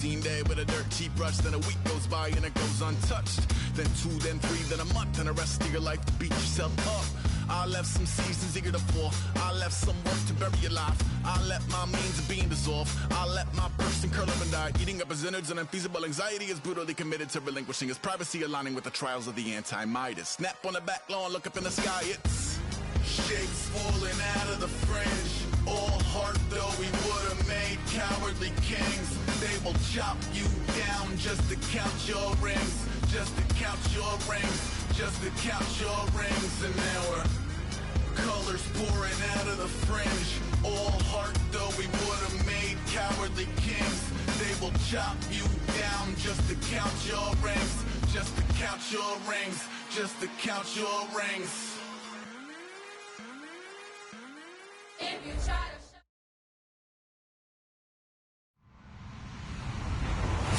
Day with a dirt cheap brush, then a week goes by and it goes untouched. Then 2, then 3, then a month, and the rest of your life to beat yourself up. I left some seasons eager to fall. I left some work to bury your life. I let my means of being dissolved. I let my person curl up and die. Eating up his innards and unfeasible anxiety is brutally committed to relinquishing his privacy, aligning with the trials of the anti-Midas. Snap on the back lawn, look up in the sky, it's shapes falling out of the fringe. All heart though we would have made cowardly kings. They will chop you down just to count your rings. Just to count your rings. Just to count your rings. And now we're colors pouring out of the fringe. All heart though we would have made cowardly kings. They will chop you down just to count your rings. Just to count your rings. Just to count your rings. If you try to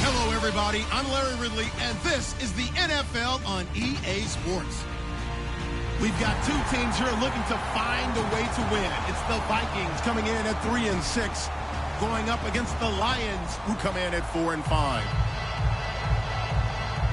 Hello, everybody. I'm Larry Ridley, and this is the NFL on EA Sports. We've got two teams here looking to find a way to win. It's the Vikings coming in at 3-6, going up against the Lions, who come in at 4-5.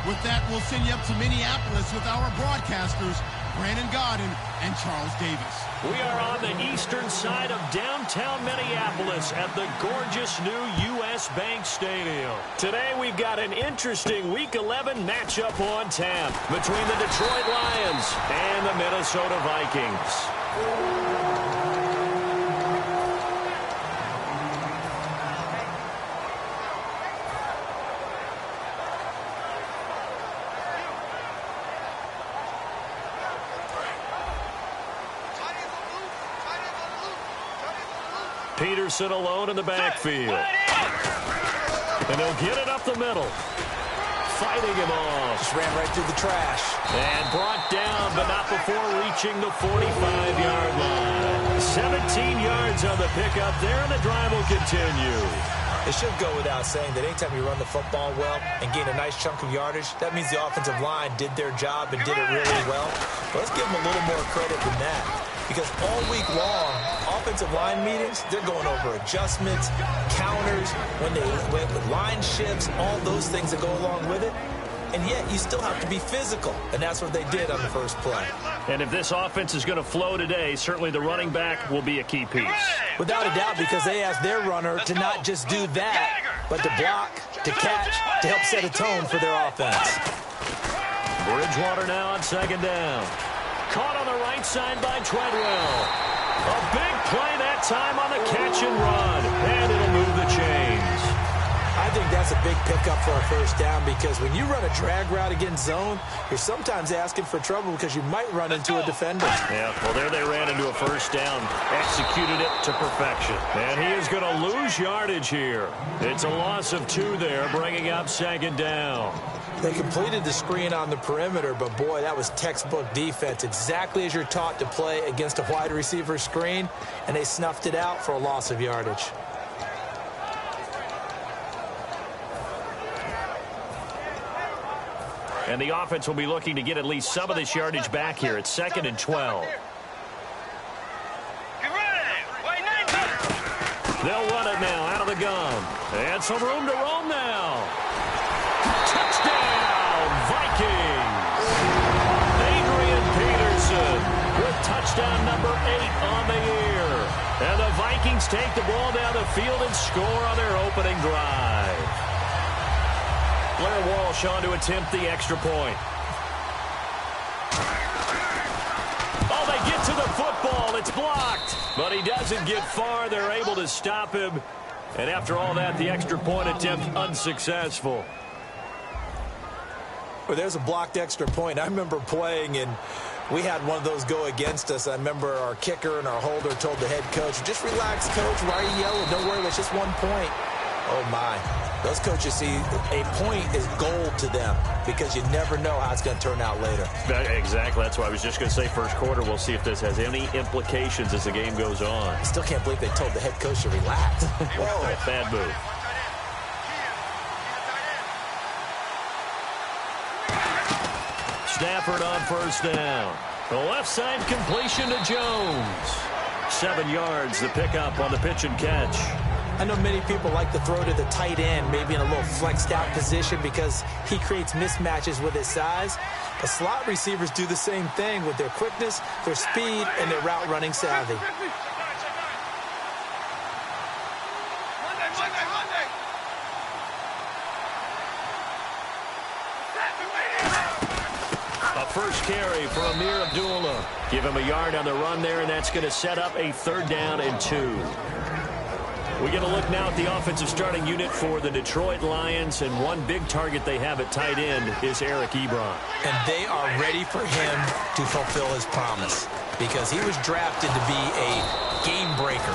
With that, we'll send you up to Minneapolis with our broadcasters, Brandon Gaudin and Charles Davis. We are on the eastern side of downtown Minneapolis at the gorgeous new U.S. Bank Stadium. Today we've got an interesting Week 11 matchup on tap between the Detroit Lions and the Minnesota Vikings. Peterson alone in the backfield. And he'll get it up the middle. Fighting him off. Just ran right through the trash. And brought down, but not before reaching the 45-yard line. 17 yards on the pickup there, and the drive will continue. It should go without saying that anytime you run the football well and gain a nice chunk of yardage, that means the offensive line did their job and did it really well. But let's give them a little more credit than that. Because all week long, offensive line meetings, they're going over adjustments, counters, when line shifts, all those things that go along with it. And yet, you still have to be physical. And that's what they did on the first play. And if this offense is going to flow today, certainly the running back will be a key piece. Without a doubt, because they asked their runner to not just do that, but to block, to catch, to help set a tone for their offense. Bridgewater now on second down. Caught on the right side by Treadwell. A big play that time on the catch and run. And it'll move the chains. I think that's a big pickup for a first down because when you run a drag route against zone, you're sometimes asking for trouble because you might run into a defender. Yeah, well, there they ran into a first down. Executed it to perfection. And he is going to lose yardage here. It's a loss of 2 there, bringing up second down. They completed the screen on the perimeter, but boy, that was textbook defense. Exactly as you're taught to play against a wide receiver screen, and they snuffed it out for a loss of yardage. And the offense will be looking to get at least some of this yardage back here. It's 2nd and 12. They'll run it now out of the gun. And some room to roam now. Touchdown, Vikings. Adrian Peterson with touchdown number 8 on the year. And the Vikings take the ball down the field and score on their opening drive. Blair Walsh on to attempt the extra point. Oh, they get to the football. It's blocked. But he doesn't get far. They're able to stop him. And after all that, the extra point attempt unsuccessful. Well, there's a blocked extra point. I remember playing, and we had one of those go against us. I remember our kicker and our holder told the head coach, just relax, coach. Why are you yelling? Don't worry, it's just 1 point. Oh, my. Those coaches see a point is gold to them because you never know how it's going to turn out later. Exactly. That's why I was just going to say first quarter. We'll see if this has any implications as the game goes on. I still can't believe they told the head coach to relax. Whoa. Bad move. Stafford on first down. The left side completion to Jones. 7 yards, the pickup on the pitch and catch. I know many people like to throw to the tight end, maybe in a little flexed out position because he creates mismatches with his size. But slot receivers do the same thing with their quickness, their speed, and their route running savvy. First carry for Amir Abdullah. Give him a yard on the run there, and that's going to set up a 3rd down and 2. We're going to look now at the offensive starting unit for the Detroit Lions, and one big target they have at tight end is Eric Ebron. And they are ready for him to fulfill his promise because he was drafted to be a game breaker.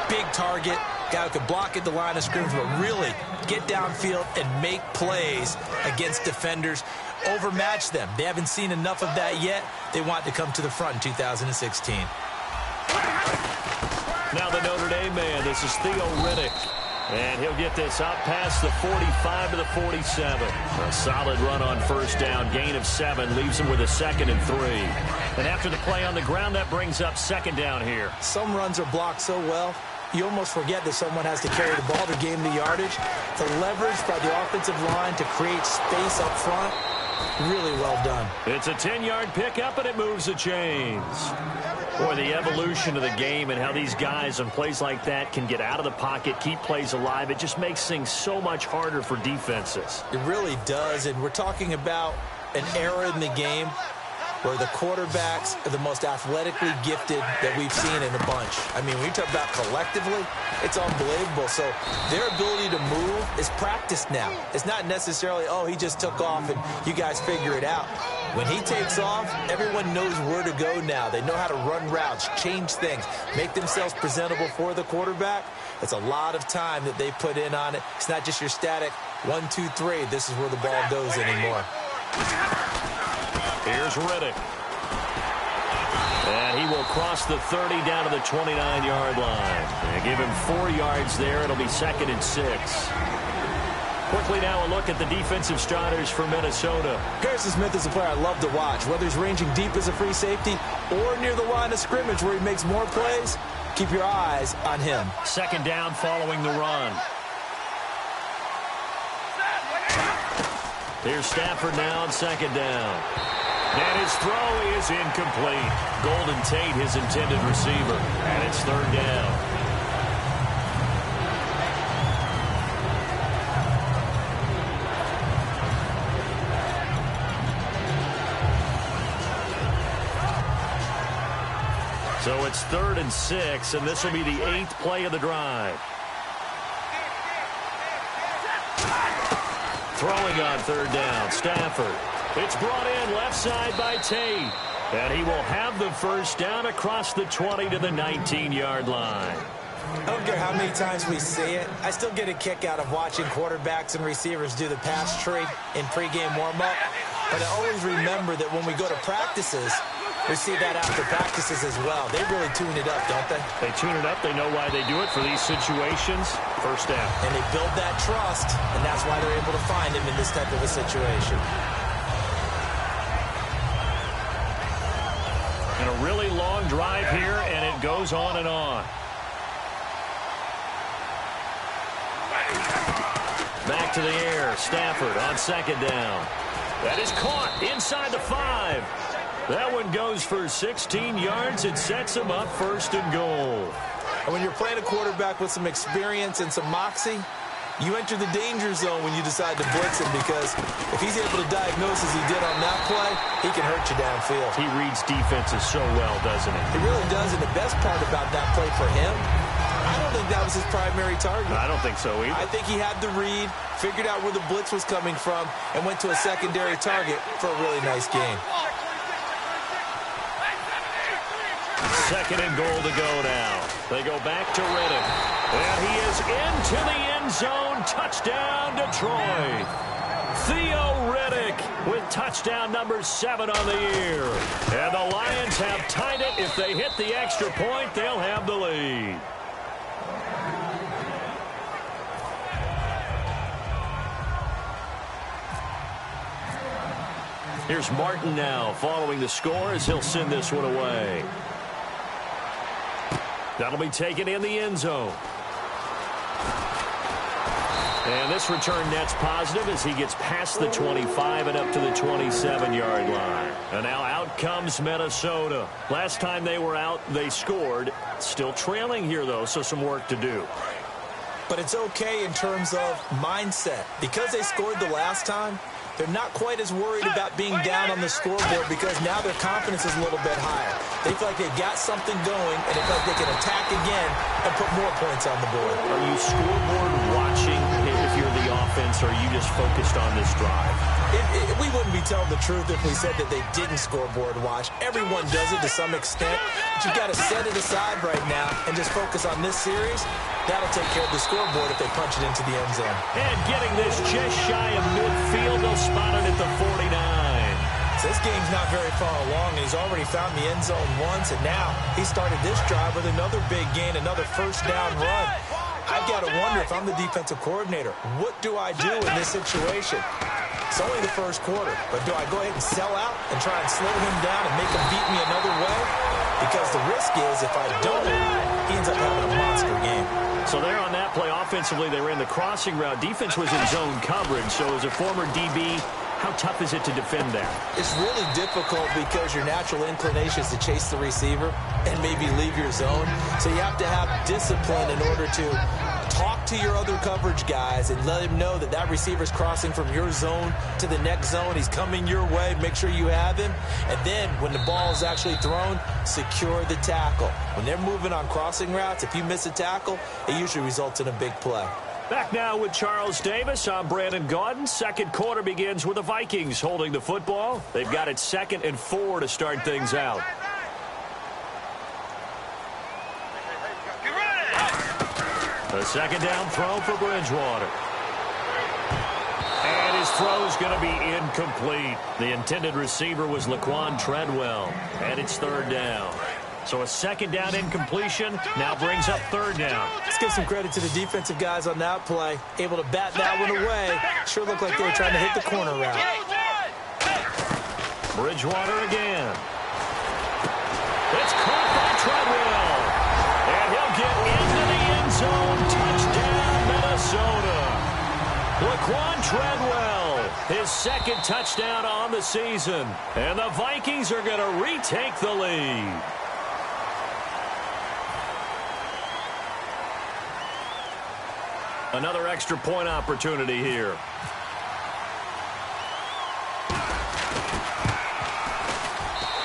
Big target, guy who could block at the line of scrimmage, but really get downfield and make plays against defenders. Overmatch them. They haven't seen enough of that yet. They want to come to the front in 2016. Now the Notre Dame man, this is Theo Riddick. And he'll get this out past the 45 to the 47. A solid run on first down. Gain of 7 leaves him with a 2nd and 3. And after the play on the ground, that brings up 2nd down here. Some runs are blocked so well, you almost forget that someone has to carry the ball to gain the yardage. The leverage by the offensive line to create space up front, really well done. It's a 10-yard pickup, and it moves the chains. Boy, the evolution of the game and how these guys on plays like that can get out of the pocket, keep plays alive, it just makes things so much harder for defenses. It really does, and we're talking about an era in the game where the quarterbacks are the most athletically gifted that we've seen in a bunch. I mean, when you talk about collectively, it's unbelievable. So their ability to move is practiced now. It's not necessarily, oh, he just took off and you guys figure it out. When he takes off, everyone knows where to go now. They know how to run routes, change things, make themselves presentable for the quarterback. It's a lot of time that they put in on it. It's not just your static 1, 2, 3. This is where the ball goes anymore. Here's Riddick. And he will cross the 30 down to the 29-yard line. And give him 4 yards there. It'll be 2nd and 6. Quickly now a look at the defensive starters for Minnesota. Harrison Smith is a player I love to watch. Whether he's ranging deep as a free safety or near the line of scrimmage where he makes more plays, keep your eyes on him. 2nd down following the run. Here's Stafford now on 2nd down. And his throw is incomplete. Golden Tate, his intended receiver. And it's 3rd down. So it's 3rd and 6, and this will be the 8th play of the drive. Throwing on 3rd down, Stafford. It's brought in left side by Tate. And he will have the first down across the 20 to the 19-yard line. I don't care how many times we see it. I still get a kick out of watching quarterbacks and receivers do the pass tree in pregame warm-up. But I always remember that when we go to practices, we see that after practices as well. They really tune it up, don't they? They tune it up. They know why they do it for these situations. First down. And they build that trust, and that's why they're able to find him in this type of a situation. And a really long drive here, and it goes on and on. Back to the air. Stafford on 2nd down. That is caught inside the 5. That one goes for 16 yards. It sets him up 1st and goal. And when you're playing a quarterback with some experience and some moxie, you enter the danger zone when you decide to blitz him, because if he's able to diagnose as he did on that play, he can hurt you downfield. He reads defenses so well, doesn't he? He really does, and the best part about that play for him, I don't think that was his primary target. I don't think so either. I think he had the read, figured out where the blitz was coming from, and went to a secondary target for a really nice gain. 2nd and goal to go now. They go back to Riddick. And he is into the end zone. Touchdown, Detroit. Theo Riddick with touchdown number 7 on the year. And the Lions have tied it. If they hit the extra point, they'll have the lead. Here's Martin now following the score as he'll send this one away. That'll be taken in the end zone. And this return net's positive as he gets past the 25 and up to the 27-yard line. And now out comes Minnesota. Last time they were out, they scored. Still trailing here, though, so some work to do. But it's okay in terms of mindset. Because they scored the last time, they're not quite as worried about being down on the scoreboard because now their confidence is a little bit higher. They feel like they've got something going, and they feel like they can attack again and put more points on the board. Are you scoreboard watching if you're the offense, or are you just focused on this drive? We wouldn't be telling the truth if we said that they didn't scoreboard watch. Everyone does it to some extent, but you've got to set it aside right now and just focus on this series. That'll take care of the scoreboard if they punch it into the end zone. And getting this just shy of midfield, they'll spot it at the 49. So this game's not very far along, and he's already found the end zone once, and now he started this drive with another big gain, another first down run. I've got to wonder if I'm the defensive coordinator, what do I do in this situation? It's only the first quarter, but do I go ahead and sell out and try and slow him down and make him beat me another way? Because the risk is if I don't, he ends up having a monster game. So there on that play, offensively, they ran the crossing route. Defense was in zone coverage, so as a former DB, how tough is it to defend that? It's really difficult because your natural inclination is to chase the receiver and maybe leave your zone. So you have to have discipline in order to talk to your other coverage guys and let him know that that receiver's crossing from your zone to the next zone. He's coming your way. Make sure you have him. And then when the ball is actually thrown, secure the tackle. When they're moving on crossing routes, if you miss a tackle, it usually results in a big play. Back now with Charles Davis. I'm Brandon Gaudin. Second quarter begins with the Vikings holding the football. They've got it 2nd and 4 to start things out. The second down throw for Bridgewater. And his throw's going to be incomplete. The intended receiver was Laquan Treadwell. And it's 3rd down. So a 2nd down incompletion now brings up 3rd down. Let's give some credit to the defensive guys on that play. Able to bat that one away. Sure looked like they were trying to hit the corner route. Bridgewater again. It's caught by Treadwell. And he'll get into the end zone. Touchdown, Minnesota. Laquan Treadwell, his 2nd touchdown on the season. And the Vikings are going to retake the lead. Another extra point opportunity here.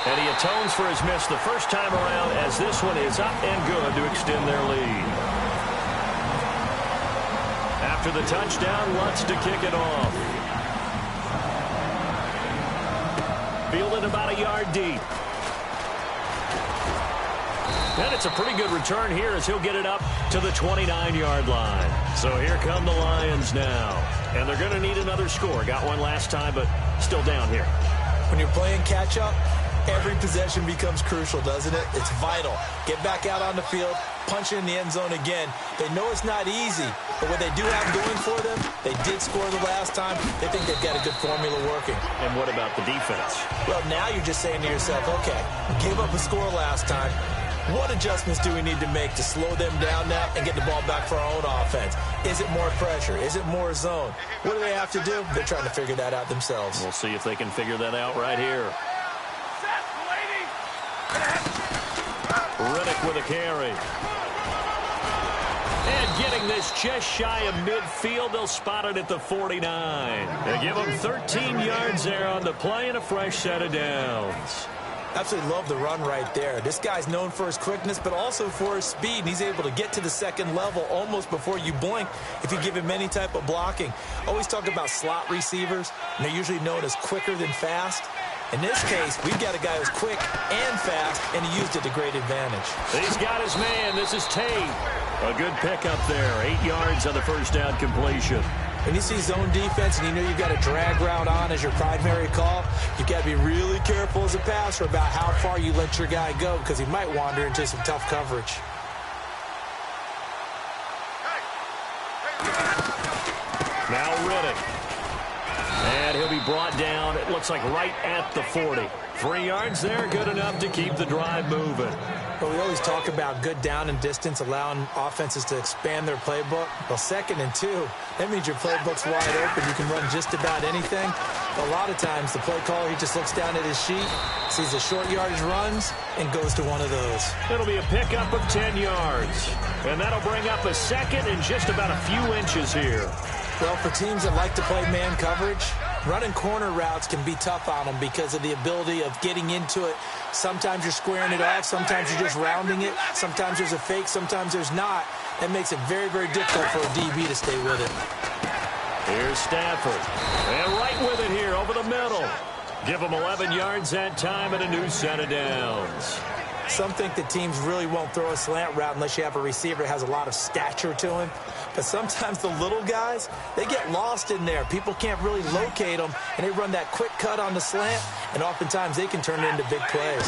And he atones for his miss the first time around as this one is up and good to extend their lead. After the touchdown, Lutz to kick it off. Fielded about a yard deep. And it's a pretty good return here as he'll get it up to the 29-yard line. So here come the Lions now. And they're going to need another score. Got one last time, but still down here. When you're playing catch-up, every possession becomes crucial, doesn't it? It's vital. Get back out on the field, punch it in the end zone again. They know it's not easy, but what they do have going for them, they did score the last time. They think they've got a good formula working. And what about the defense? Well, now you're just saying to yourself, okay, gave up a score last time. What adjustments do we need to make to slow them down now and get the ball back for our own offense? Is it more pressure? Is it more zone? What do they have to do? They're trying to figure that out themselves. We'll see if they can figure that out right here. Riddick with a carry. And getting this just shy of midfield, they'll spot it at the 49. They give them 13 yards there on the play and a fresh set of downs. Absolutely love the run right there. This guy's known for his quickness, but also for his speed, and he's able to get to the second level almost before you blink if you give him any type of blocking. Always talk about slot receivers, and they're usually known as quicker than fast. In this case, we've got a guy who's quick and fast, and he used it to great advantage. He's got his man. This is Tate. A good pickup there. 8 yards on the first down completion. When you see zone defense and you know you've got a drag route on as your primary call, you've got to be really careful as a passer about how far you let your guy go because he might wander into some tough coverage. Now Riddick. And And he'll be brought down, it looks like right at the 40. 3 yards there, good enough to keep the drive moving. Well, we always talk about good down and distance, allowing offenses to expand their playbook. Well, 2nd and 2, that means your playbook's wide open. You can run just about anything. But a lot of times, the play caller, he just looks down at his sheet, sees the short yardage runs, and goes to one of those. It'll be a pickup of 10 yards. And that'll bring up a 2nd and just about a few inches here. Well, for teams that like to play man coverage, running corner routes can be tough on them because of the ability of getting into it. Sometimes you're squaring it off. Sometimes you're just rounding it. Sometimes there's a fake. Sometimes there's not. That makes it very, very difficult for a DB to stay with it. Here's Stafford. And right with it here over the middle. Give him 11 yards that time and a new set of downs. Some think that teams really won't throw a slant route unless you have a receiver that has a lot of stature to him. But sometimes the little guys, they get lost in there. People can't really locate them, and they run that quick cut on the slant, and oftentimes they can turn it into big plays.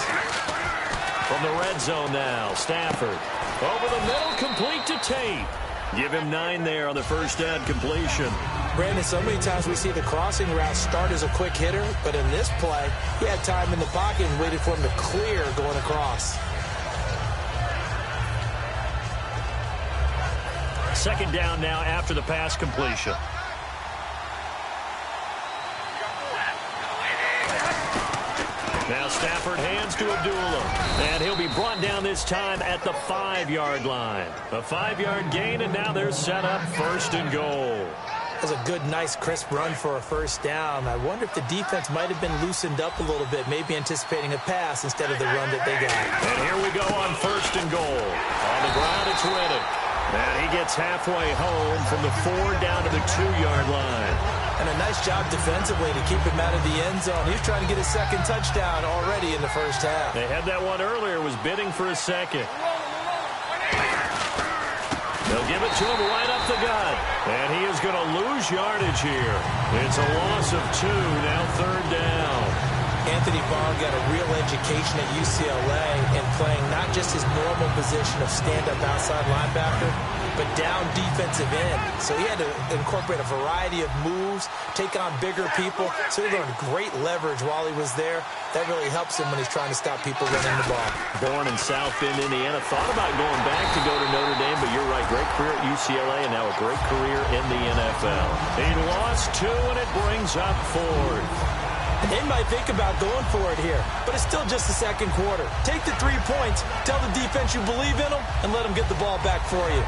From the red zone now, Stafford. Over the middle, complete to Tate. Give him 9 there on the first down completion. Brandon, so many times we see the crossing route start as a quick hitter, but in this play, he had time in the pocket and waited for him to clear going across. 2nd down now after the pass completion. Now Stafford hands to Abdullah. And he'll be brought down this time at the 5-yard line. A 5-yard gain, and now they're set up 1st and goal. That's a good, nice, crisp run for a first down. I wonder if the defense might have been loosened up a little bit, maybe anticipating a pass instead of the run that they got. And here we go on 1st and goal. On the ground, it's Riddick. And he gets halfway home from the 4 down to the 2-yard line. And a nice job defensively to keep him out of the end zone. He was trying to get his 2nd touchdown already in the first half. They had that one earlier, was bidding for a 2nd. They'll give it to him right up the gut. And he is going to lose yardage here. It's a loss of 2, now 3rd down. Anthony Vaughn got a real education at UCLA in playing not just his normal position of stand-up outside linebacker, but down defensive end. So he had to incorporate a variety of moves, take on bigger people. So he learned great leverage while he was there. That really helps him when he's trying to stop people running the ball. Born in South Bend, Indiana. Thought about going back to go to Notre Dame, but you're right. Great career at UCLA and now a great career in the NFL. He lost 2, and it brings up 4th. They might think about going for it here, but it's still just the 2nd quarter. Take the 3 points, tell the defense you believe in them, and let them get the ball back for you.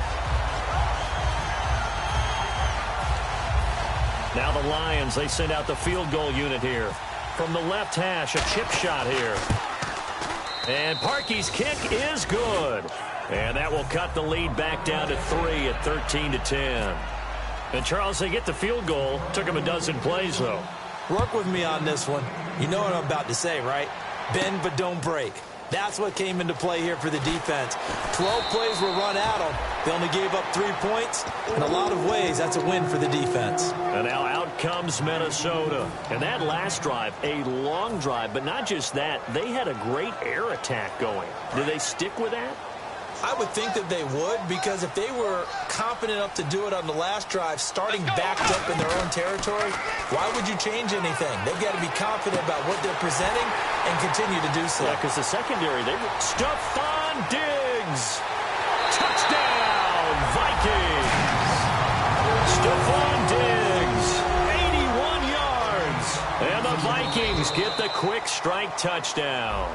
Now the Lions, they send out the field goal unit here. From the left hash, a chip shot here. And Parkey's kick is good. And that will cut the lead back down to 3 at 13-10. And Charles, they get the field goal. Took them a dozen plays, though. Work with me on this one. You know what I'm about to say, right? Bend but don't break. That's what came into play here for the defense. 12 plays were run at them. They only gave up 3 points. In a lot of ways, that's a win for the defense. And now out comes Minnesota. And that last drive, a long drive, but not just that. They had a great air attack going. Did they stick with that? I would think that they would, because if they were confident enough to do it on the last drive, starting backed up in their own territory, why would you change anything? They've got to be confident about what they're presenting and continue to do so. Yeah, because the secondary, they were Stephon Diggs. Touchdown, Vikings. Stephon Diggs, 81 yards. And the Vikings get the quick strike touchdown.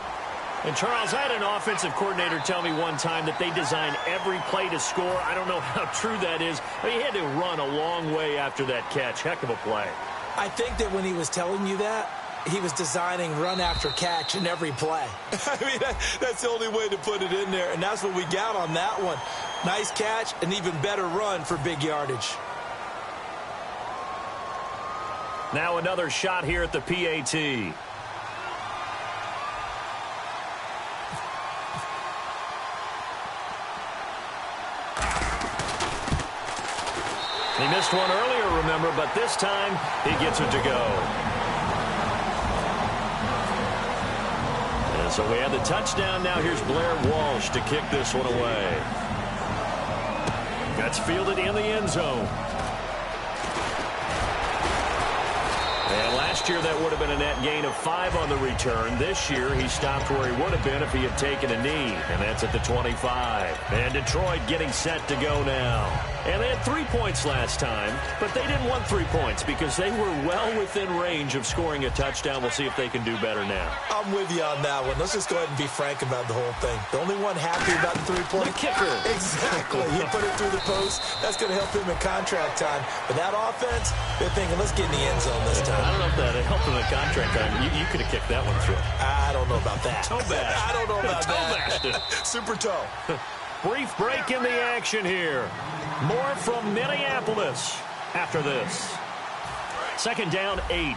And, Charles, I had an offensive coordinator tell me one time that they design every play to score. I don't know how true that is. But he had to run a long way after that catch. Heck of a play. I think that when he was telling you that, he was designing run after catch in every play. I mean, that's the only way to put it in there. And that's what we got on that one. Nice catch, an even better run for big yardage. Now another shot here at the PAT. He missed one earlier, remember, but this time he gets it to go. And so we have the touchdown. Now here's Blair Walsh to kick this one away. That's fielded in the end zone. And Last year, that would have been a net gain of 5 on the return. This year, he stopped where he would have been if he had taken a knee, and that's at the 25. And Detroit getting set to go now. And they had 3 points last time, but they didn't want 3 points because they were well within range of scoring a touchdown. We'll see if they can do better now. I'm with you on that one. Let's just go ahead and be frank about the whole thing. The only one happy about the 3-point. The kicker. Exactly. He put it through the post. That's going to help him in contract time. But that offense, they're thinking, let's get in the end zone this time. I don't know if that helped him in contract time. You could have kicked that one through. I don't know about that. Toe bash. I don't know about that. Toe Super toe. Brief break in the action here. More from Minneapolis after this. Second down, 8.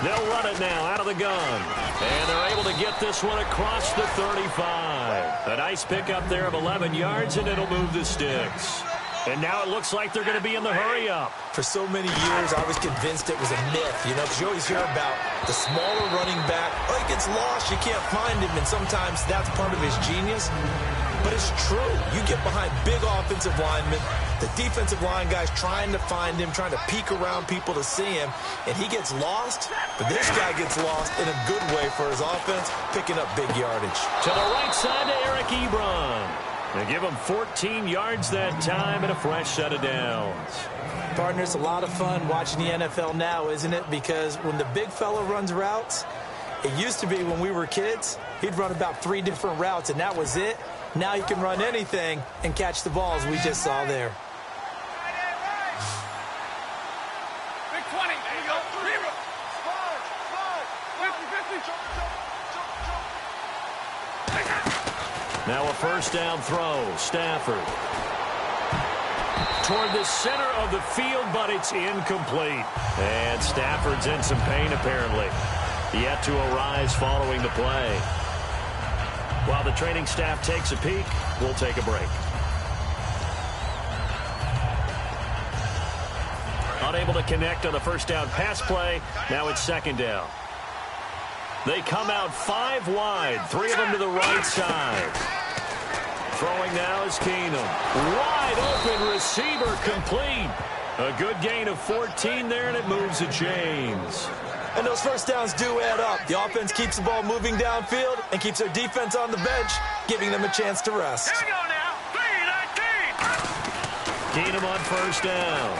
They'll run it now out of the gun. And they're able to get this one across the 35. A nice pickup there of 11 yards, and it'll move the sticks. And now it looks like they're going to be in the hurry-up. For so many years, I was convinced it was a myth, because you always hear about the smaller running back. Oh, he gets lost, you can't find him, and sometimes that's part of his genius. But it's true. You get behind big offensive linemen, the defensive line guys trying to find him, trying to peek around people to see him, and he gets lost. But this guy gets lost in a good way for his offense, picking up big yardage. To the right side to Eric Ebron. They give him 14 yards that time and a fresh set of downs. Partner, it's a lot of fun watching the NFL now, isn't it? Because when the big fella runs routes, it used to be when we were kids, he'd run about 3 different routes, and that was it. Now he can run anything and catch the balls we just saw there. Big 20. There you go. Now a first down throw. Stafford. Toward the center of the field, but it's incomplete. And Stafford's in some pain, apparently. Yet to arise following the play. While the training staff takes a peek, we'll take a break. Unable to connect on the first down pass play. Now it's second down. They come out 5 wide. 3 of them to the right side. Throwing now is Keenum. Wide open receiver complete. A good gain of 14 there, and it moves the chains. And those first downs do add up. The offense keeps the ball moving downfield and keeps their defense on the bench, giving them a chance to rest. Here we go now. 3-19. Keenum on first down.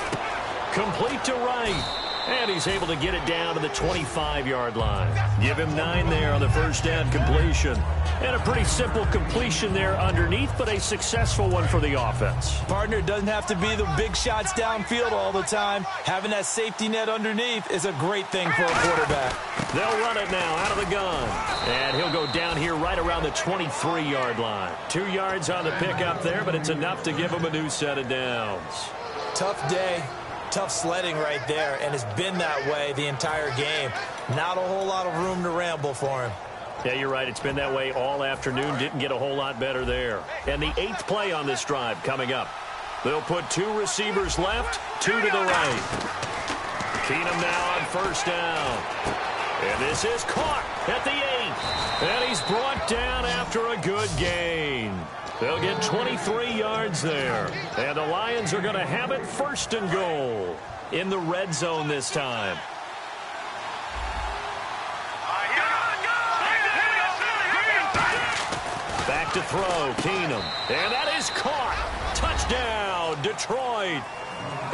Complete to right. And he's able to get it down to the 25-yard line. Give him 9 there on the first down completion. And a pretty simple completion there underneath, but a successful one for the offense. Partner, doesn't have to be the big shots downfield all the time. Having that safety net underneath is a great thing for a quarterback. They'll run it now out of the gun. And he'll go down here right around the 23-yard line. 2 yards on the pickup there, but it's enough to give him a new set of downs. Tough day. Tough sledding right there, and it's been that way the entire game. Not a whole lot of room to ramble for him. Yeah, you're right. It's been that way all afternoon. Didn't get a whole lot better there. And the 8th play on this drive coming up. They'll put 2 receivers left, 2 to the right. Keenum now on first down. And this is caught at the 8. And he's brought down after a good gain. They'll get 23 yards there. And the Lions are going to have it first and goal in the red zone this time. Back to throw, Keenum. And that is caught. Touchdown, Detroit.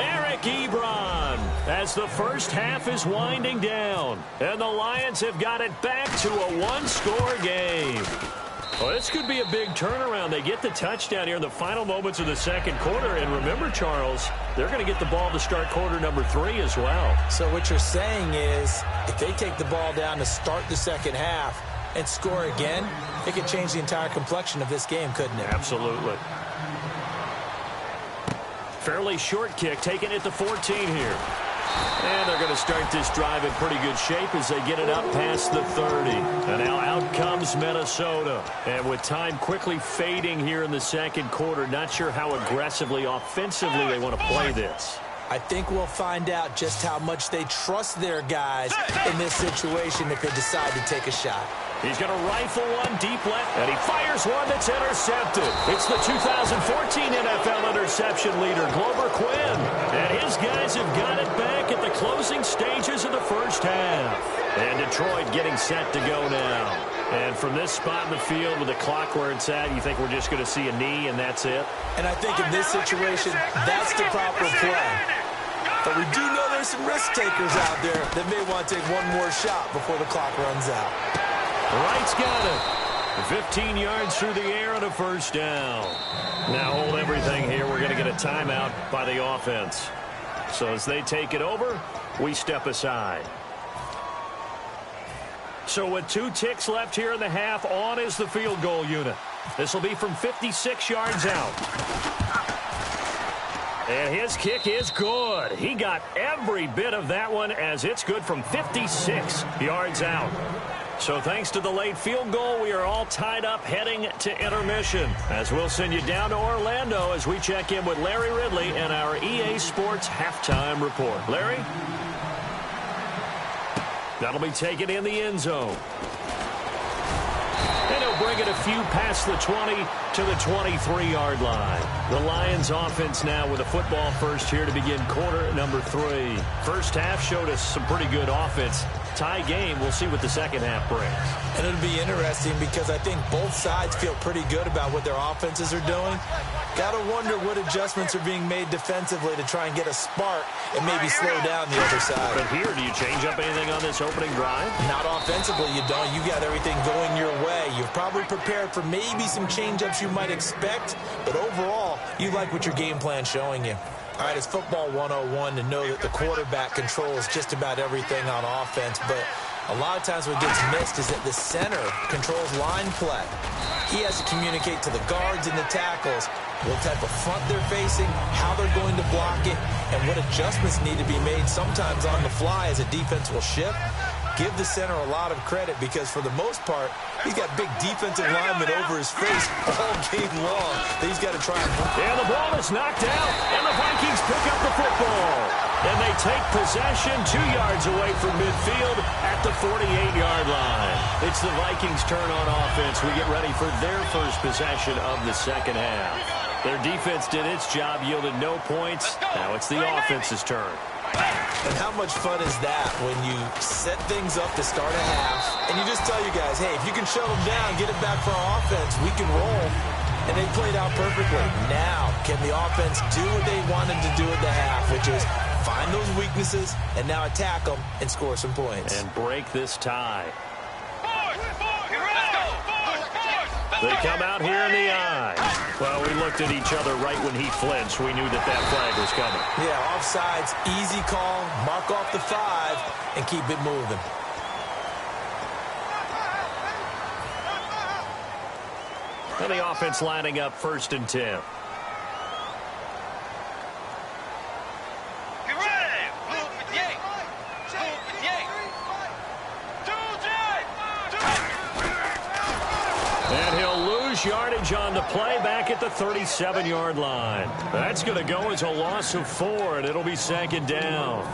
Eric Ebron, as the first half is winding down. And the Lions have got it back to a 1-score game. Well, this could be a big turnaround. They get the touchdown here in the final moments of the second quarter. And remember, Charles, they're going to get the ball to start quarter number 3 as well. So what you're saying is if they take the ball down to start the second half and score again, it could change the entire complexion of this game, couldn't it? Absolutely. Fairly short kick, taken at the 14 here. And they're going to start this drive in pretty good shape as they get it up past the 30. And now out comes Minnesota. And with time quickly fading here in the second quarter, not sure how aggressively, offensively they want to play this. I think we'll find out just how much they trust their guys in this situation if they decide to take a shot. He's going to rifle one deep left, and he fires one that's intercepted. It's the 2014 NFL interception leader, Glover Quinn. And his guys have got it back at the closing stages of the first half. And Detroit getting set to go now. And from this spot in the field with the clock where it's at, you think we're just going to see a knee and that's it? And I think in this situation, that's the proper play. But we do know there's some risk takers out there that may want to take one more shot before the clock runs out. Wright's got it. 15 yards through the air and a first down. Now hold everything here. We're going to get a timeout by the offense. So as they take it over, we step aside. So with 2 ticks left here in the half, on is the field goal unit. This will be from 56 yards out. And his kick is good. He got every bit of that one as it's good from 56 yards out. So thanks to the late field goal, we are all tied up heading to intermission. As we'll send you down to Orlando as we check in with Larry Ridley and our EA Sports halftime report. Larry? That'll be taken in the end zone. And he'll bring it a few past the 20 to the 23-yard line. The Lions offense now with a football first here to begin quarter number 3. First half showed us some pretty good offense. Tie game, we'll see what the second half brings. And it'll be interesting because I think both sides feel pretty good about what their offenses are doing. Got to wonder what adjustments are being made defensively to try and get a spark and maybe slow down the other side. But here, do you change up anything on this opening drive? Not offensively, you don't. You got everything going your way. You've probably prepared for maybe some change-ups you might expect, but overall, you like what your game plan's showing you. All right, it's football 101 to know that the quarterback controls just about everything on offense, but a lot of times what gets missed is that the center controls line play. He has to communicate to the guards and the tackles what type of front they're facing, how they're going to block it, and what adjustments need to be made sometimes on the fly as a defense will shift. Give the center a lot of credit because for the most part, he's got big defensive linemen over his face all game long that he's got to try and... And the ball is knocked out, and the Vikings pick up the football. And they take possession 2 yards away from midfield at the 48-yard line. It's the Vikings' turn on offense. We get ready for their first possession of the second half. Their defense did its job, yielded no points. Now it's the offense's turn. And how much fun is that when you set things up to start a half and you just tell you guys, hey, if you can shut them down, get it back for our offense, we can roll. And they played out perfectly. Now, can the offense do what they wanted to do at the half, which is find those weaknesses and now attack them and score some points. And break this tie. They come out here in the eye. Well, we looked at each other right when he flinched. We knew that flag was coming. Yeah, offsides, easy call, mark off the 5, and keep it moving. And the offense lining up 1st and 10. And he'll lose yardage on the play back at the 37-yard line. That's going to go as a loss of 4, and it'll be 2nd down.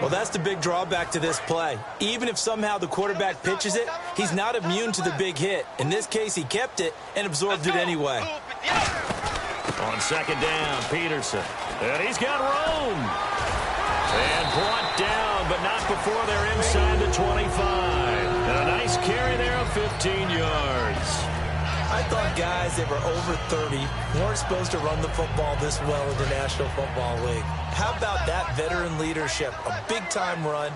Well, that's the big drawback to this play. Even if somehow the quarterback pitches it, he's not immune to the big hit. In this case, he kept it and absorbed it anyway. On 2nd down, Peterson. And he's got room. And brought down, but not before they're inside the 25. And a nice carry there of 15 yards. I thought guys that were over 30 weren't supposed to run the football this well in the National Football League. How about that veteran leadership? A big-time run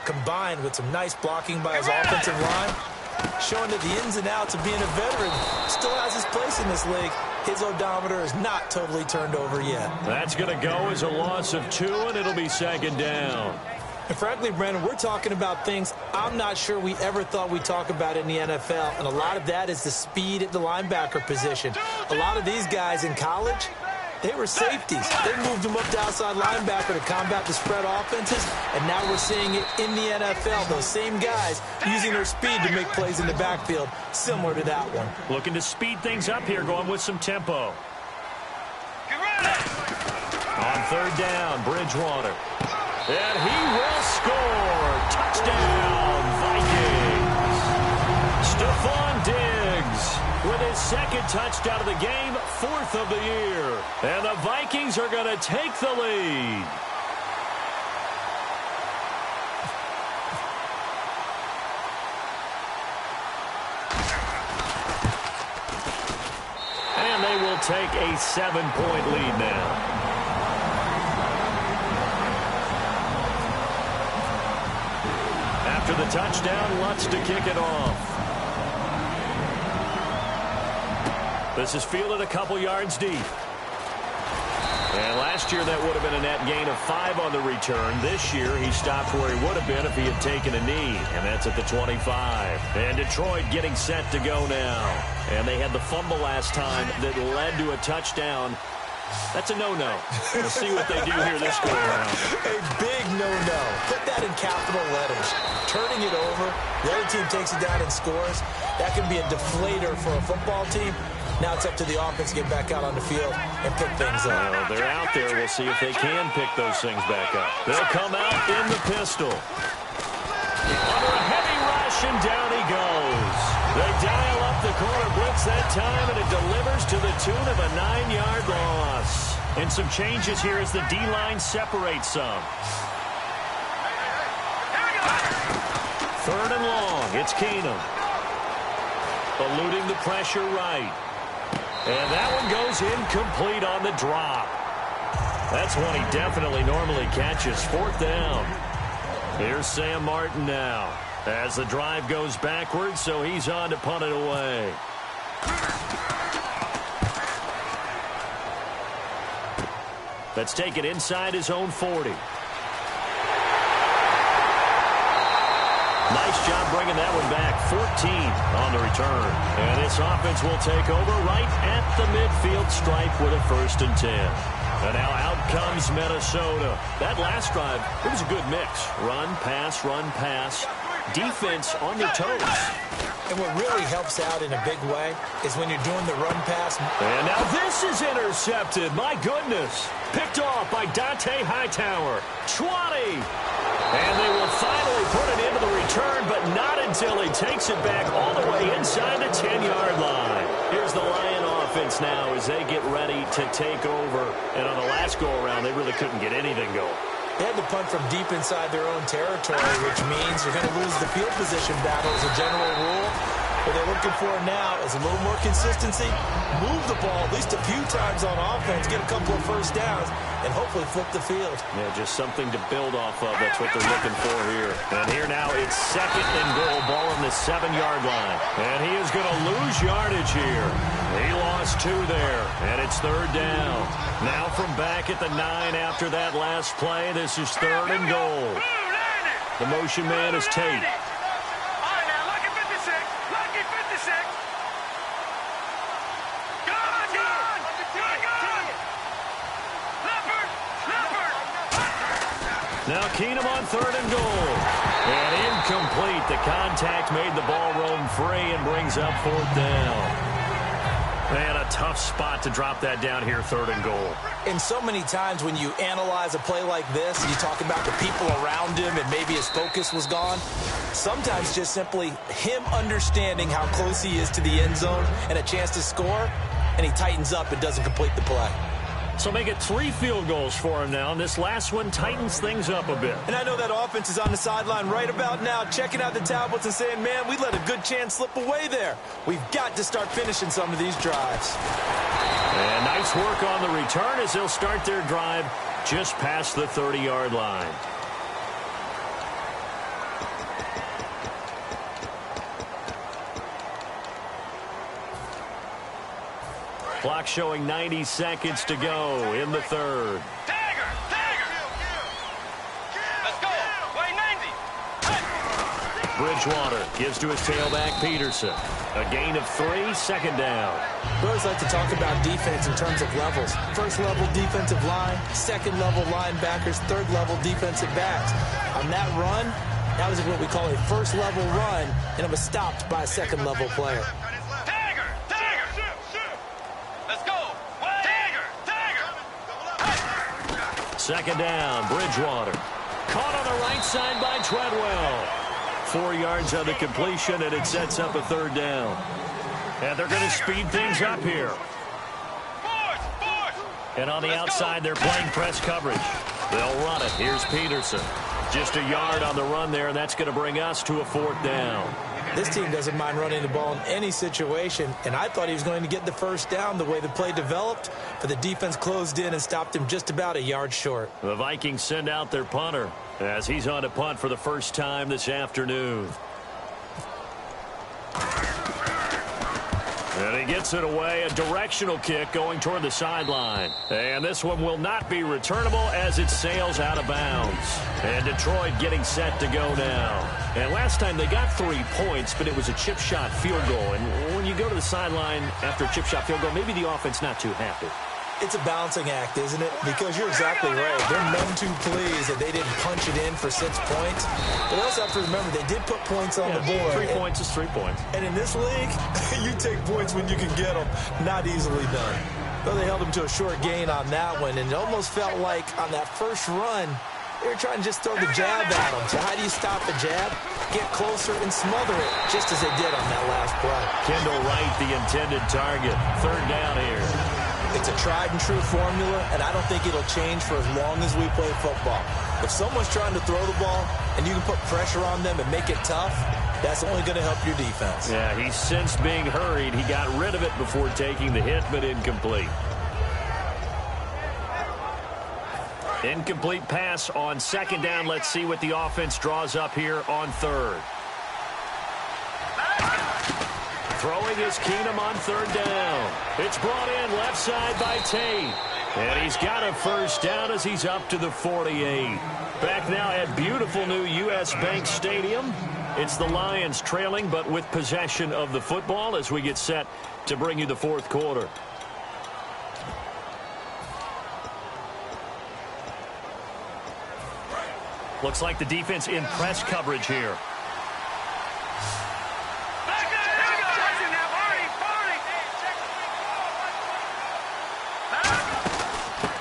combined with some nice blocking by his offensive line, showing that the ins and outs of being a veteran still has his place in this league. His odometer is not totally turned over yet. That's going to go as a loss of 2, and it'll be 2nd down. And frankly, Brandon, we're talking about things I'm not sure we ever thought we'd talk about in the NFL, and a lot of that is the speed at the linebacker position. A lot of these guys in college, they were safeties. They moved them up to outside linebacker to combat the spread offenses, and now we're seeing it in the NFL. Those same guys using their speed to make plays in the backfield, similar to that one. Looking to speed things up here, going with some tempo. On 3rd down, Bridgewater. And he will score. Touchdown, Vikings. Stephon Diggs with his second touchdown of the game, 4th of the year. And the Vikings are going to take the lead. And they will take a 7-point lead now. After the touchdown, Lutz to kick it off. This is fielded a couple yards deep. And last year that would have been a net gain of 5 on the return. This year he stopped where he would have been if he had taken a knee. And that's at the 25. And Detroit getting set to go now. And they had the fumble last time that led to a touchdown. That's a no-no. We'll see what they do here this go around. A big no-no. Put that in capital letters. Turning it over, the other team takes it down and scores. That can be a deflator for a football team. Now it's up to the offense to get back out on the field and pick things up. Well, they're out there. We'll see if they can pick those things back up. They'll come out in the pistol. Under a heavy rush, and down he goes. They dial up the corner blitz that time, and it delivers to the tune of a 9-yard loss. And some changes here as the D-line separates some. 3rd and long. It's Keenum. Eluding the pressure right. And that one goes incomplete on the drop. That's one he definitely normally catches. 4th down. Here's Sam Martin now as the drive goes backwards, so he's on to punt it away. Let's take it inside his own 40. Nice job bringing that one back. 14 on the return. And this offense will take over right at the midfield stripe with a 1st and 10. And now out comes Minnesota. That last drive, it was a good mix. Run, pass. Defense on their toes. And what really helps out in a big way is when you're doing the run pass. And now this is intercepted. My goodness. Picked off by Dante Hightower. 20. And they will finally put it into the return, but not until he takes it back all the way inside the 10-yard line. Here's the Lion offense now as they get ready to take over. And on the last go-around, they really couldn't get anything going. They had to punt from deep inside their own territory, which means you're going to lose the field position battle as a general rule. What they're looking for now is a little more consistency, move the ball at least a few times on offense, get a couple of 1st downs, and hopefully flip the field. Yeah, just something to build off of. That's what they're looking for here. And here now it's 2nd and goal, ball on the 7-yard line. And he is going to lose yardage here. He lost 2 there, and it's 3rd down. Now from back at the 9 after that last play, this is 3rd and goal. The motion man is Tate. Now Keenum on 3rd and goal. And incomplete. The contact made the ball roam free and brings up 4th down. And a tough spot to drop that down here, 3rd and goal. And so many times when you analyze a play like this, you talk about the people around him and maybe his focus was gone. Sometimes just simply him understanding how close he is to the end zone and a chance to score, and he tightens up and doesn't complete the play. So make it 3 field goals for him now, and this last one tightens things up a bit. And I know that offense is on the sideline right about now, checking out the tablets and saying, man, we let a good chance slip away there. We've got to start finishing some of these drives. And nice work on the return as they'll start their drive just past the 30-yard line. Clock showing 90 seconds to go in the 3rd. Tiger! Let's go! Way 90! Bridgewater gives to his tailback, Peterson. A gain of 3, 2nd down. We always like to talk about defense in terms of levels. 1st level defensive line, 2nd level linebackers, 3rd level defensive backs. On that run, that was what we call a 1st level run, and it was stopped by a 2nd level player. Second down, Bridgewater. Caught on the right side by Treadwell. 4 yards on the completion, and it sets up a third down. And they're going to speed things up here. And on the outside, they're playing press coverage. They'll run it. Here's Peterson. Just a yard on the run there, and that's going to bring us to a fourth down. This team doesn't mind running the ball in any situation, and I thought he was going to get the first down the way the play developed, but the defense closed in and stopped him just about a yard short. The Vikings send out their punter as he's on to punt for the first time this afternoon. And he gets it away, a directional kick going toward the sideline. And this one will not be returnable as it sails out of bounds. And Detroit getting set to go now. And last time they got 3 points, but it was a chip shot field goal. And when you go to the sideline after a chip shot field goal, maybe the offense not too happy. It's a balancing act, isn't it? Because you're exactly right. They're none too pleased that they didn't punch it in for 6 points. But they also have to remember they did put points on the board. 3 points is 3 points. And in this league, you take points when you can get them. Not easily done. Though they held them to a short gain on that one. And it almost felt like on that first run, they were trying to just throw the jab at them. So how do you stop a jab? Get closer and smother it, just as they did on that last play. Kendall Wright, the intended target. Third down here. It's a tried-and-true formula, and I don't think it'll change for as long as we play football. If someone's trying to throw the ball and you can put pressure on them and make it tough, that's only going to help your defense. Yeah, he sensed being hurried. He got rid of it before taking the hit, but incomplete. Incomplete pass on second down. Let's see what the offense draws up here on third. Throwing is Keenum on third down. It's brought in left side by Tate. And he's got a first down as he's up to the 48. Back now at beautiful new U.S. Bank Stadium. It's the Lions trailing, but with possession of the football as we get set to bring you the fourth quarter. Looks like the defense in press coverage here.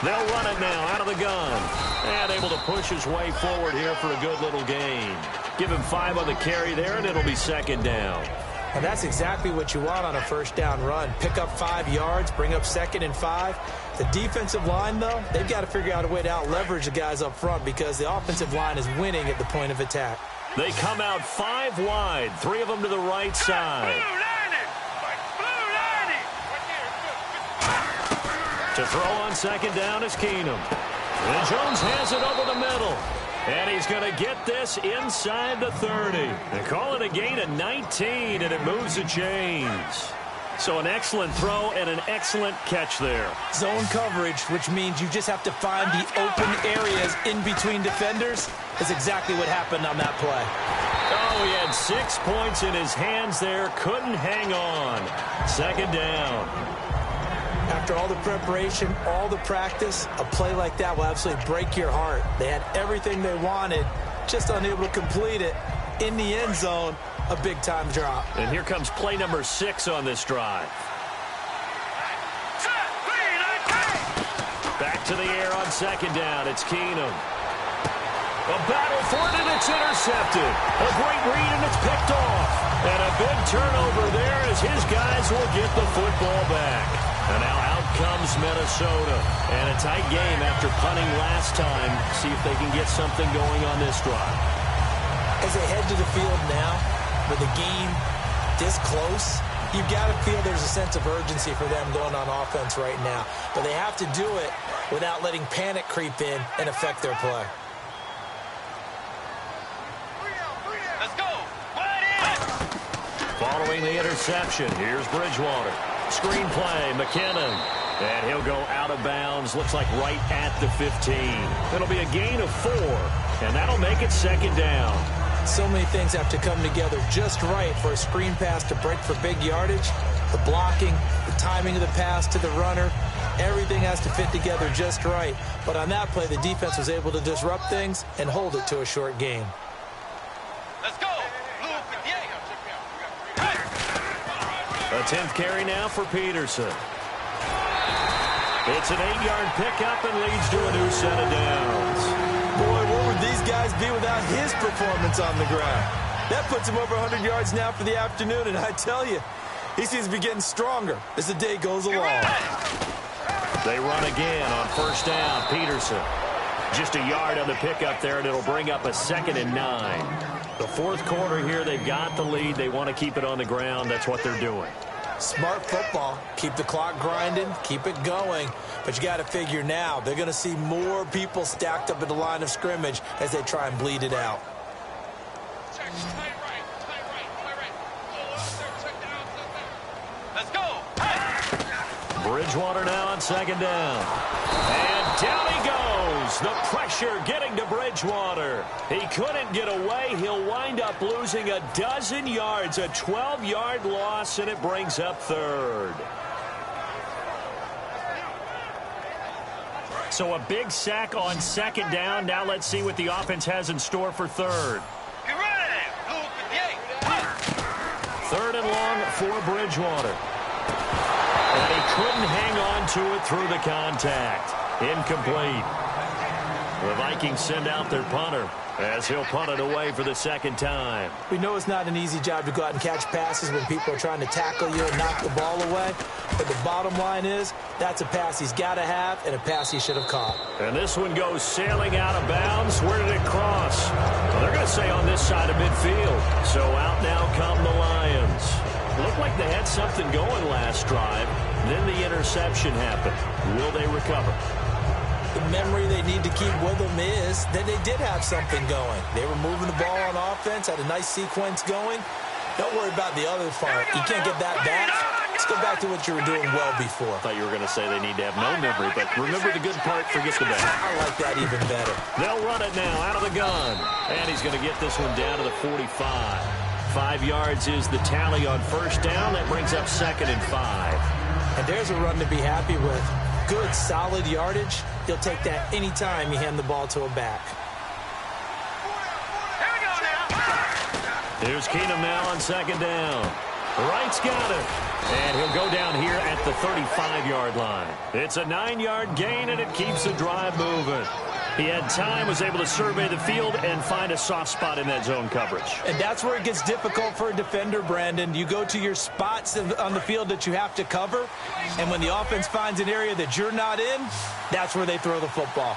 They'll run it now out of the gun. And able to push his way forward here for a good little gain. Give him 5 on the carry there, and it'll be second down. And that's exactly what you want on a first down run. Pick up 5 yards, bring up 2nd and 5. The defensive line, though, they've got to figure out a way to out-leverage the guys up front because the offensive line is winning at the point of attack. They come out 5 wide, 3 of them to the right side. To throw on second down is Keenum. And Jones has it over the middle. And he's going to get this inside the 30. They call it a gain of 19, and it moves the chains. So an excellent throw and an excellent catch there. Zone coverage, which means you just have to find the open areas in between defenders, is exactly what happened on that play. Oh, he had 6 points in his hands there. Couldn't hang on. Second down. After all the preparation, all the practice, a play like that will absolutely break your heart. They had everything they wanted, just unable to complete it. In the end zone, a big-time drop. And here comes play number 6 on this drive. Back to the air on second down. It's Keenum. A battle for it, and it's intercepted. A great read, and it's picked off. And a big turnover there as his guys will get the football back. And now out comes Minnesota. And a tight game after punting last time. See if they can get something going on this drive. As they head to the field now, with the game this close, you've got to feel there's a sense of urgency for them going on offense right now. But they have to do it without letting panic creep in and affect their play. Let's go. Following the interception, here's Bridgewater. Screen play, McKinnon. And he'll go out of bounds, looks like right at the 15. It'll be a gain of 4, and that'll make it second down. So many things have to come together just right for a screen pass to break for big yardage. The blocking, the timing of the pass to the runner, everything has to fit together just right. But on that play, the defense was able to disrupt things and hold it to a short gain. Let's go. A 10th carry now for Peterson. It's an 8-yard pickup and leads to a new set of downs. Boy, where would these guys be without his performance on the ground? That puts him over 100 yards now for the afternoon, and I tell you, he seems to be getting stronger as the day goes along. They run again on first down. Peterson. Just a yard on the pickup there, and it'll bring up a 2nd and 9. The fourth quarter here, they've got the lead. They want to keep it on the ground. That's what they're doing. Smart football. Keep the clock grinding. Keep it going. But you got to figure now, they're going to see more people stacked up at the line of scrimmage as they try and bleed it out. Let's go. Bridgewater now on 2nd down. And down he goes. The pressure getting to Bridgewater. He couldn't get away. He'll wind up losing a dozen yards, a 12-yard loss, and it brings up 3rd. So a big sack on 2nd down. Now let's see what the offense has in store for 3rd. Get ready. Blue 58. 3rd and long for Bridgewater. And he couldn't hang on to it through the contact. Incomplete. The Vikings send out their punter as he'll punt it away for the 2nd time. We know it's not an easy job to go out and catch passes when people are trying to tackle you and knock the ball away. But the bottom line is, that's a pass he's got to have and a pass he should have caught. And this one goes sailing out of bounds. Where did it cross? Well, they're going to say on this side of midfield. So out now come the Lions. Looked like they had something going last drive. Then the interception happened. Will they recover? The memory they need to keep with them is that they did have something going. They were moving the ball on offense, had a nice sequence going. Don't worry about the other part. You can't get that back. Let's go back to what you were doing well before. I thought you were going to say they need to have no memory, but remember the good part, forget the bad. I like that even better. They'll run it now out of the gun. And he's going to get this one down to the 45. 5 yards is the tally on first down. That brings up 2nd and 5. And there's a run to be happy with. Good, solid yardage. He'll take that anytime you hand the ball to a back. Here we go now. Here's Keenum now on 2nd down. Wright's got it. And he'll go down here at the 35-yard line. It's a 9-yard gain, and it keeps the drive moving. He had time, was able to survey the field and find a soft spot in that zone coverage. And that's where it gets difficult for a defender, Brandon. You go to your spots on the field that you have to cover, and when the offense finds an area that you're not in, that's where they throw the football.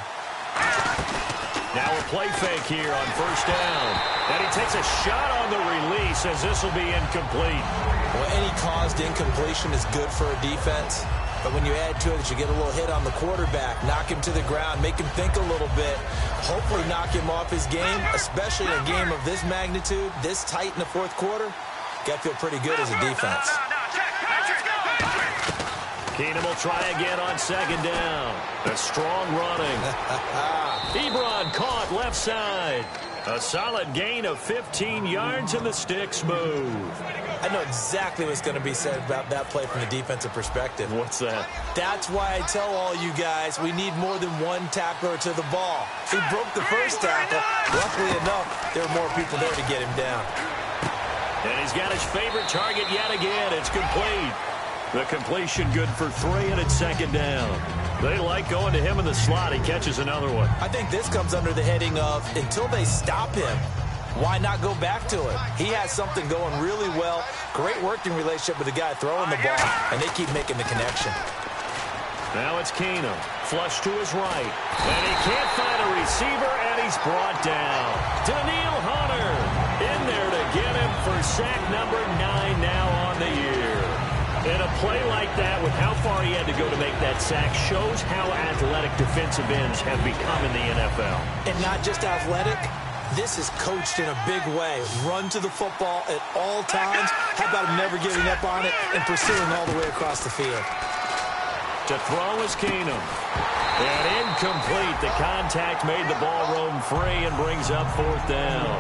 Now a play fake here on first down. And he takes a shot on the release as this will be incomplete. Well, any caused incompletion is good for a defense. But when you add to it that you get a little hit on the quarterback, knock him to the ground, make him think a little bit, hopefully knock him off his game, especially in a game of this magnitude, this tight in the fourth quarter, got to feel pretty good as a defense. Keenum will try again on 2nd down. A strong running. Ebron caught left side. A solid gain of 15 yards and the sticks move. I know exactly what's going to be said about that play from the defensive perspective. What's that? That's why I tell all you guys we need more than one tackler to the ball. He broke the first tackle. Luckily enough, there are more people there to get him down. And he's got his favorite target yet again. It's complete. The completion good for 3, and it's 2nd down. They like going to him in the slot. He catches another one. I think this comes under the heading of until they stop him, why not go back to it? He has something going really well. Great working relationship with the guy throwing the ball, and they keep making the connection. Now it's Keenum. Flush to his right. And he can't find a receiver, and he's brought down. Danielle Hunter in there to get him for sack number 9 now on the year. And a play like that, with how far he had to go to make that sack, shows how athletic defensive ends have become in the NFL. And not just athletic, this is coached in a big way. Run to the football at all times. How about him never giving up on it and pursuing all the way across the field? To throw is Keenum. And incomplete. The contact made the ball roam free and brings up 4th down.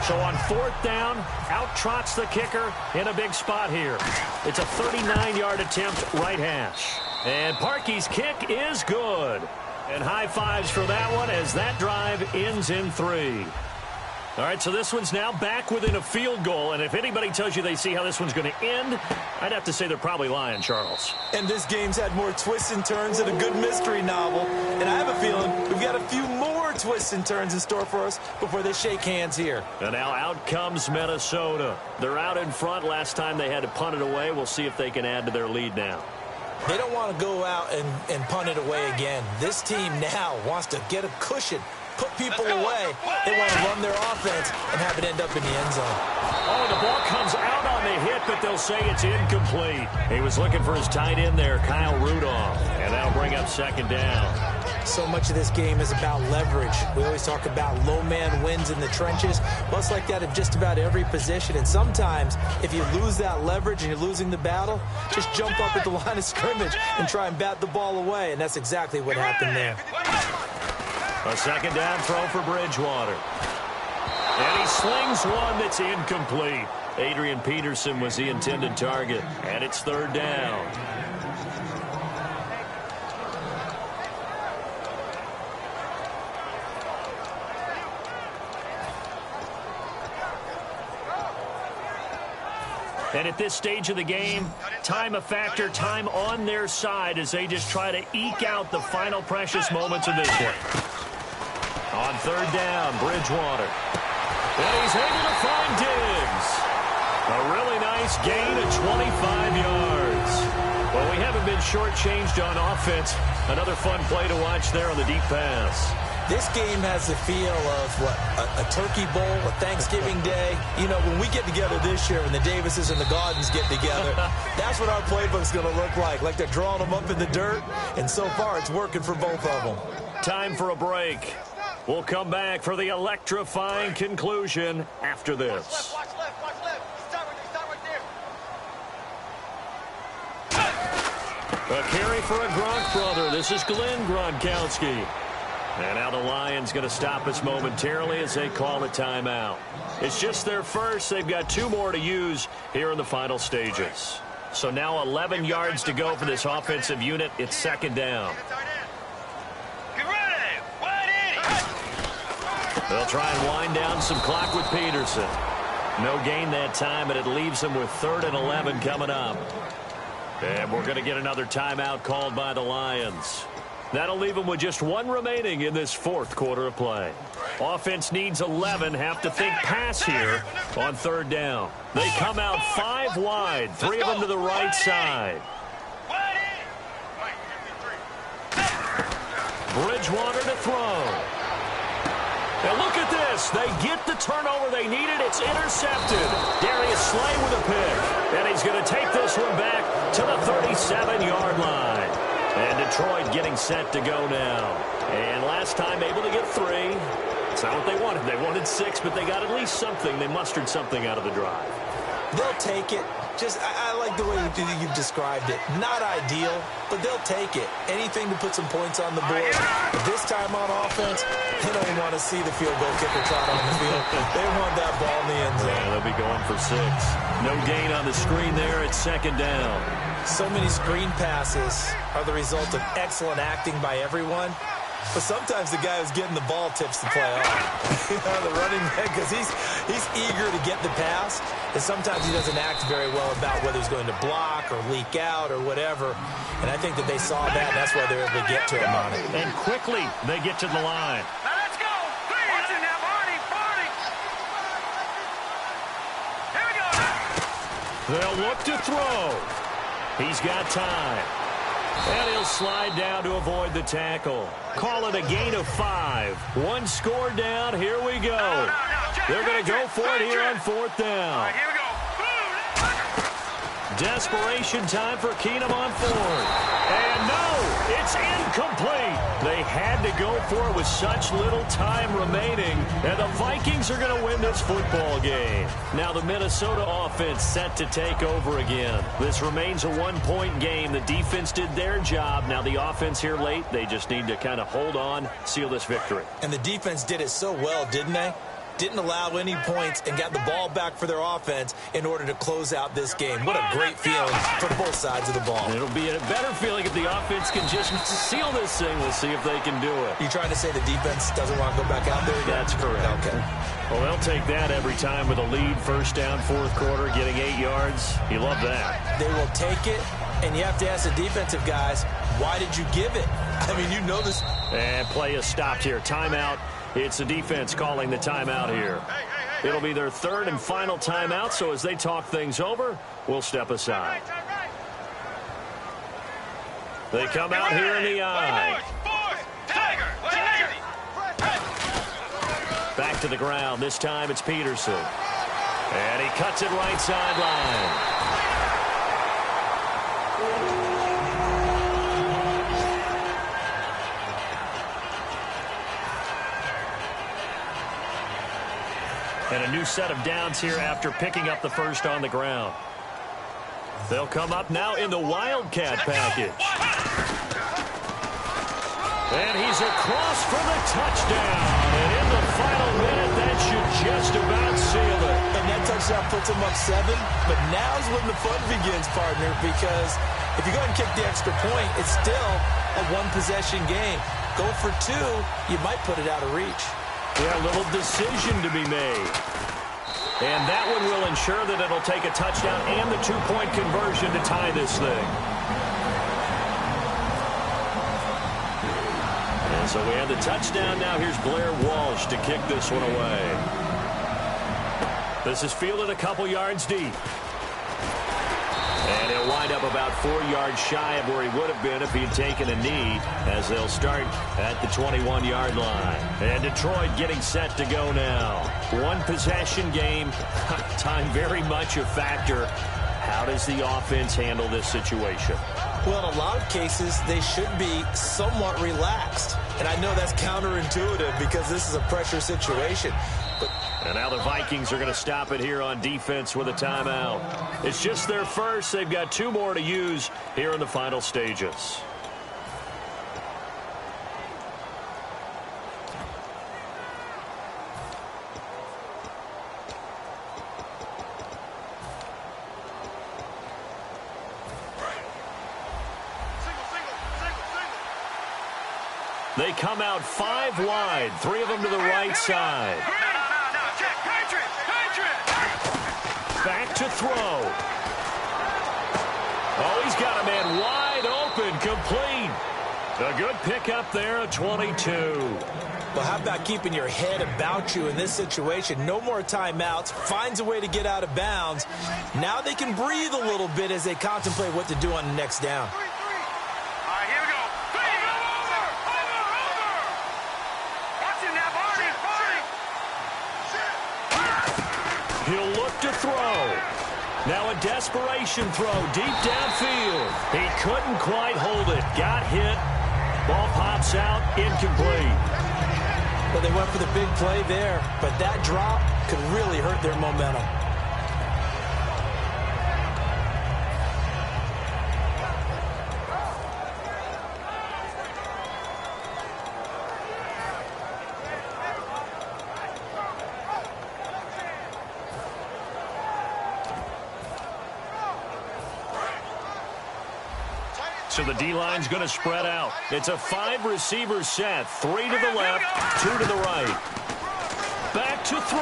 So on 4th down, out trots the kicker in a big spot here. It's a 39-yard attempt, right hash. And Parkey's kick is good. And high fives for that one as that drive ends in 3. All right, so this one's now back within a field goal. And if anybody tells you they see how this one's going to end, I'd have to say they're probably lying, Charles. And this game's had more twists and turns than a good mystery novel. And I have a feeling we've got a few more more twists and turns in store for us before they shake hands here. And now out comes Minnesota. They're out in front. Last time they had to punt it away. We'll see if they can add to their lead now. They don't want to go out and punt it away again. This team now wants to get a cushion, put people away. They want to run their offense and have it end up in the end zone. Oh, the ball comes out on the hit, but they'll say it's incomplete. He was looking for his tight end there, Kyle Rudolph. And that'll bring up second down. So much of this game is about leverage. We always talk about low man wins in the trenches. Well, it's like that in just about every position. And sometimes, if you lose that leverage and you're losing the battle, just jump up at the line of scrimmage and try and bat the ball away. And that's exactly what happened there. A second down throw for Bridgewater. And he slings one that's incomplete. Adrian Peterson was the intended target. And it's third down. And at this stage of the game, time a factor, time on their side as they just try to eke out the final precious moments of this one. On third down, Bridgewater. And he's able to find Diggs. A really nice gain of 25 yards. Well, we haven't been shortchanged on offense. Another fun play to watch there on the deep pass. This game has the feel of, a turkey bowl, a Thanksgiving day. You know, when we get together this year, when the Davises and the Gaudens get together, that's what our playbook's going to look like. Like they're drawing them up in the dirt, and so far it's working for both of them. Time for a break. We'll come back for the electrifying conclusion after this. Watch left. Start right there. A carry for a Gronk brother. This is Glenn Gronkowski. And now the Lions going to stop us momentarily as they call a timeout. It's just their first. They've got 2 more to use here in the final stages. So now 11 yards to go for this offensive unit. It's second down. Get ready. 180. They'll try and wind down some clock with Peterson. No gain that time, and it leaves them with 3rd and 11 coming up. And we're going to get another timeout called by the Lions. That'll leave them with just 1 remaining in this 4th quarter of play. Offense needs 11. Have to think pass here on 3rd down. They come out 5 wide, 3 of them to the right side. Bridgewater to throw. And look at this. They get the turnover they needed. It's intercepted. Darius Slay with a pick. And he's going to take this one back to the 37-yard line. And Detroit getting set to go now. And last time able to get 3. It's not what they wanted. They wanted 6, but they got at least something. They mustered something out of the drive. They'll take it. I like the way you've described it. Not ideal, but they'll take it. Anything to put some points on the board. But this time on offense, they don't want to see the field goal kicker trot on the field. They want that ball in the end zone. Yeah, they'll be going for 6. No gain on the screen there. It's second down. So many screen passes are the result of excellent acting by everyone. But sometimes the guy who's getting the ball tips the play off. The running back, because he's eager to get the pass, and sometimes he doesn't act very well about whether he's going to block or leak out or whatever. And I think that they saw that, and that's why they're able to get to him on it. And quickly, they get to the line. Now let's go. Clear. Watch it now, Barney. Here we go. They'll look to throw. He's got time. And he'll slide down to avoid the tackle. Call it a gain of 5. 1 score down. Here we go. They're going to go for it here on 4th down. All right, here we go. Desperation time for Keenum on 4th. And no, it's incomplete. They had to go for it with such little time remaining. And the Vikings are going to win this football game. Now the Minnesota offense set to take over again. This remains a 1-point game. The defense did their job. Now the offense here late, they just need to kind of hold on, seal this victory. And the defense did it so well, didn't they? Didn't allow any points and got the ball back for their offense in order to close out this game. What a great feeling for both sides of the ball. It'll be a better feeling if the offense can just seal this thing. We'll see if they can do it. You trying to say the defense doesn't want to go back out there again? That's correct. Okay. Well, they'll take that every time with a lead. 1st down, 4th quarter, getting 8 yards. You love that. They will take it And you have to ask the defensive guys, why did you give it? I mean, you know this. And play is stopped here. Timeout. It's the defense calling the timeout here. It'll be their third and final timeout, so as they talk things over, we'll step aside. They come out here in the eye. Back to the ground. This time it's Peterson. And he cuts it right sideline. And a new set of downs here after picking up the first on the ground. They'll come up now in the Wildcat package. And he's across for the touchdown. And in the final minute, that should just about seal it. And that touchdown puts him up 7. But now's when the fun begins, partner, because if you go ahead and kick the extra point, it's still a one-possession game. Go for 2, you might put it out of reach. Yeah, a little decision to be made. And that one will ensure that it'll take a touchdown and the 2-point conversion to tie this thing. And so we have the touchdown. Now here's Blair Walsh to kick this one away. This is fielded a couple yards deep. And he'll wind up about 4 yards shy of where he would have been if he'd taken a knee, as they'll start at the 21-yard line. And Detroit getting set to go now. One possession game. Time very much a factor. How does the offense handle this situation? Well, in a lot of cases, they should be somewhat relaxed. And I know that's counterintuitive because this is a pressure situation. And now the Vikings are going to stop it here on defense with a timeout. It's just their first. They've got 2 more to use here in the final stages. They come out 5 wide, 3 of them to the right side. Back to throw. Oh, he's got a man wide open, complete. A good pickup there, a 22. Well, how about keeping your head about you in this situation? No more timeouts. Finds a way to get out of bounds. Now they can breathe a little bit as they contemplate what to do on the next down. All right, here we go. Over. Watch it now, Barney. He'll look to throw. Now a desperation throw deep downfield. He couldn't quite hold it. Got hit. Ball pops out, incomplete. Well, they went for the big play there, but that drop could really hurt their momentum. So the D-line's going to spread out. It's a 5-receiver set. 3 to the left, 2 to the right. Back to throw.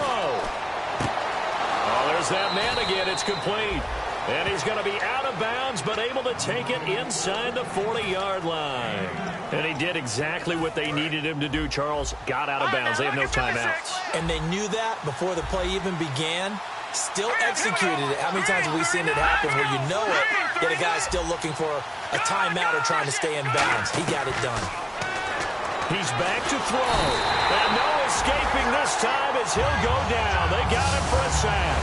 Oh, there's that man again. It's complete. And he's going to be out of bounds, but able to take it inside the 40-yard line. And he did exactly what they needed him to do, Charles. Got out of bounds. They have no timeouts. And they knew that before the play even began. Still executed it. How many times have we seen it happen where you know it, yet a guy's still looking for a timeout or trying to stay in bounds? He got it done. He's back to throw. And no escaping this time as he'll go down. They got him for a sack.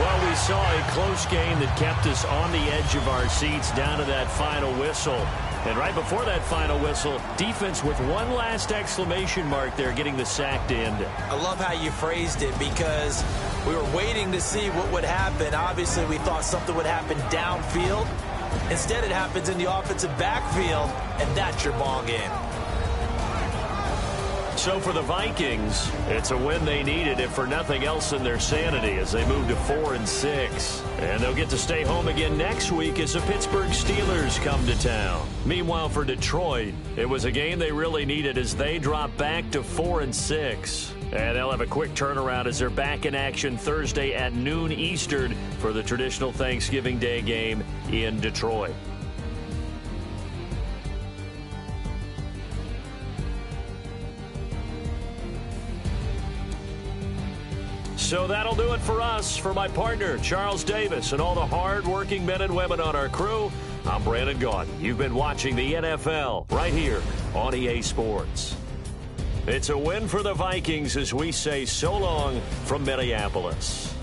Well, we saw a close game that kept us on the edge of our seats down to that final whistle. And right before that final whistle, defense with one last exclamation mark there, getting the sack to end it. I love how you phrased it because we were waiting to see what would happen. Obviously, we thought something would happen downfield. Instead, it happens in the offensive backfield, and that's your ball game. So So for the Vikings, it's a win they needed, if for nothing else than their sanity, as they move to 4-6. And they'll get to stay home again next week as the Pittsburgh Steelers come to town. Meanwhile, for Detroit, it was a game they really needed as they drop back to 4-6. And they'll have a quick turnaround as they're back in action Thursday at noon Eastern for the traditional Thanksgiving Day game in Detroit. So that'll do it for us. For my partner, Charles Davis, and all the hard-working men and women on our crew, I'm Brandon Gaudin. You've been watching the NFL right here on EA Sports. It's a win for the Vikings as we say so long from Minneapolis.